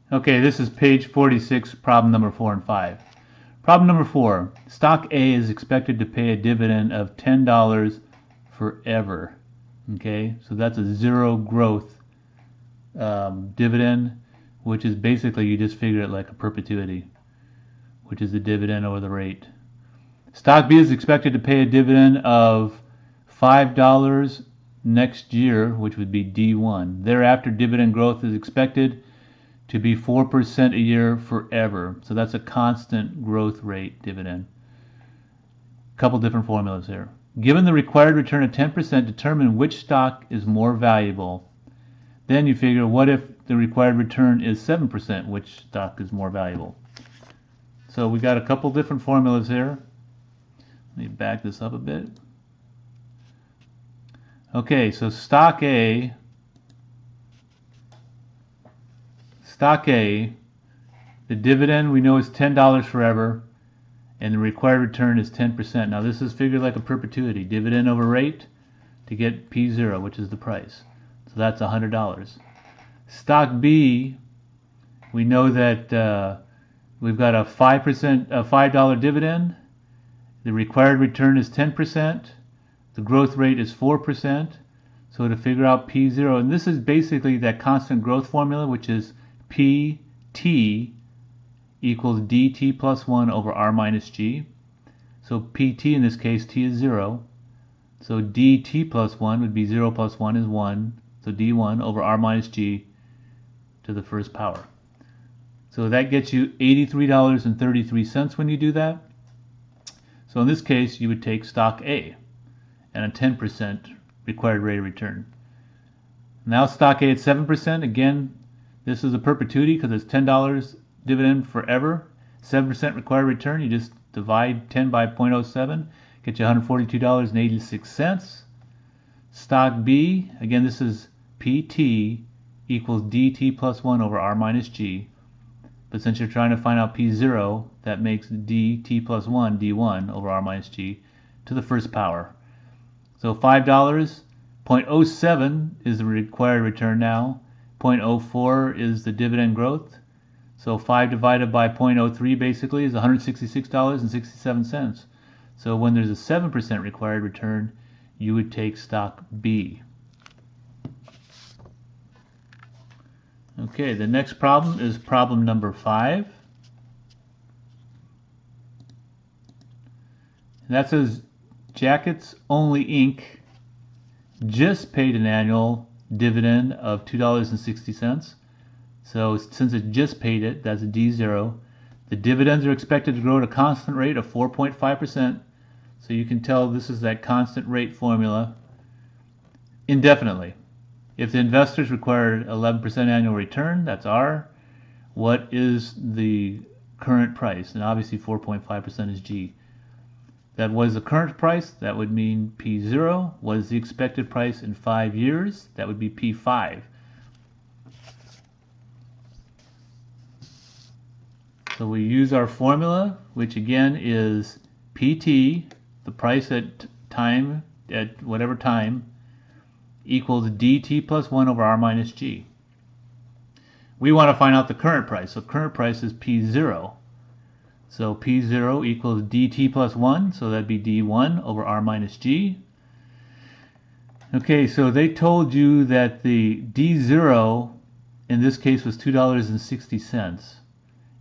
Okay, this is page 46, problem number 4 and 5. Problem number 4. Stock A is expected to pay a dividend of $10 forever. Okay, so that's a zero growth dividend, which is basically, you just figure it like a perpetuity, which is the dividend over the rate. Stock B is expected to pay a dividend of $5 next year, which would be D1. Thereafter, dividend growth is expected to be 4% a year forever. So that's a constant growth rate dividend. A couple different formulas here. Given the required return of 10%, determine which stock is more valuable. Then you figure, what if the required return is 7%? Which stock is more valuable? So we got a couple different formulas here. Let me back this up a bit. Okay, so stock A, the dividend we know is $10 forever, and the required return is 10%. Now this is figured like a perpetuity, dividend over rate, to get P0, which is the price. So that's $100. Stock B, we know that we've got a $5 dividend. The required return is 10%. The growth rate is 4%. So to figure out P0, and this is basically that constant growth formula, which is PT equals dt plus 1 over r minus g. So PT in this case, t is 0. So dt plus 1 would be 0 plus 1 is 1. So d1 over r minus g to the first power. So that gets you $83.33 when you do that. So in this case, you would take stock A and a 10% required rate of return. Now stock A at 7%, again, this is a perpetuity because it's $10 dividend forever, 7% required return. You just divide 10 by 0.07, get you $142.86. Stock B, again, this is PT equals dt plus 1 over r minus g. But since you're trying to find out P0, that makes dt plus 1 d1 over r minus g to the first power. So $5, 0.07 is the required return now. 0.04 is the dividend growth. So 5 divided by 0.03 basically is $166.67. So when there's a 7% required return, you would take stock B. Okay, the next problem is problem number 5. And that says Jackets Only Inc. just paid an annual dividend of $2.60. So since it just paid it, that's a D0. The dividends are expected to grow at a constant rate of 4.5%. So you can tell this is that constant rate formula indefinitely. If the investors require 11% annual return, that's R. What is the current price? And obviously 4.5% is G. That was the current price. That would mean P0. What is the expected price in 5 years? That would be P5. So we use our formula, which again is PT, the price at time, at whatever time, equals dt plus 1 over r minus g. We want to find out the current price. So current price is P0. So P0 equals dt plus 1, so that'd be d1 over r minus g. Okay, so they told you that the D0 in this case was $2.60.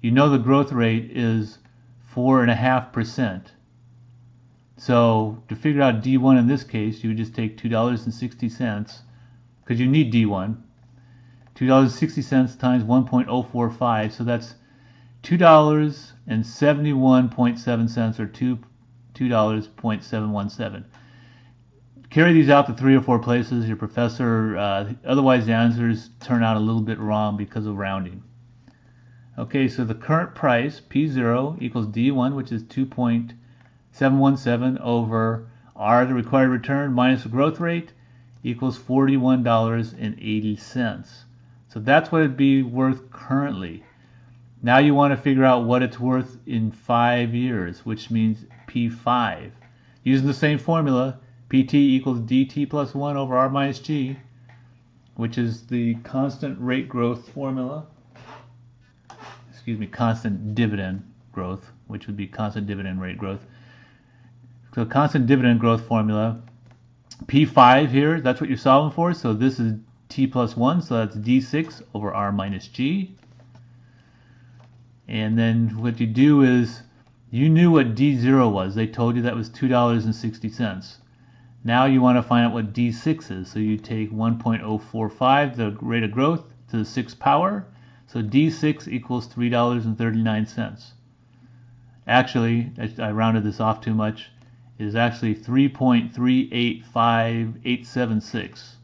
You know the growth rate is 4.5%. So to figure out D1 in this case, you would just take $2.60, because you need D1. $2.60 times 1.045, so that's $2.71.7 or $2.717. Carry these out to 3 or 4 places. Your professor, otherwise the answers turn out a little bit wrong because of rounding. Okay, so the current price, P0, equals D1, which is 2.717 over R, the required return, minus the growth rate, equals $41.80. So that's what it'd be worth currently. Now you want to figure out what it's worth in 5 years, which means P5. Using the same formula, PT equals dt plus 1 over r minus g, which is the constant rate growth formula. constant dividend growth, which would be constant dividend rate growth. So constant dividend growth formula, P5 here, that's what you're solving for. So this is T plus 1, so that's D6 over R minus G. And then what you do is, you knew what D0 was. They told you that was $2.60. Now you want to find out what D6 is. So you take 1.045, the rate of growth, to the 6th power. So D6 equals $3.39. Actually, I rounded this off too much. It is actually 3.385876.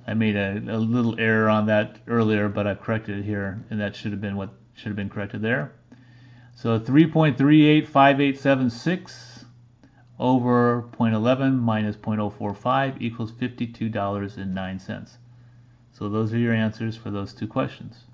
I made a little error on that earlier, but I've corrected it here, and that should have been what should have been corrected there. So 3.385876 over 0.11 minus 0.045 equals $52.09. So those are your answers for those two questions.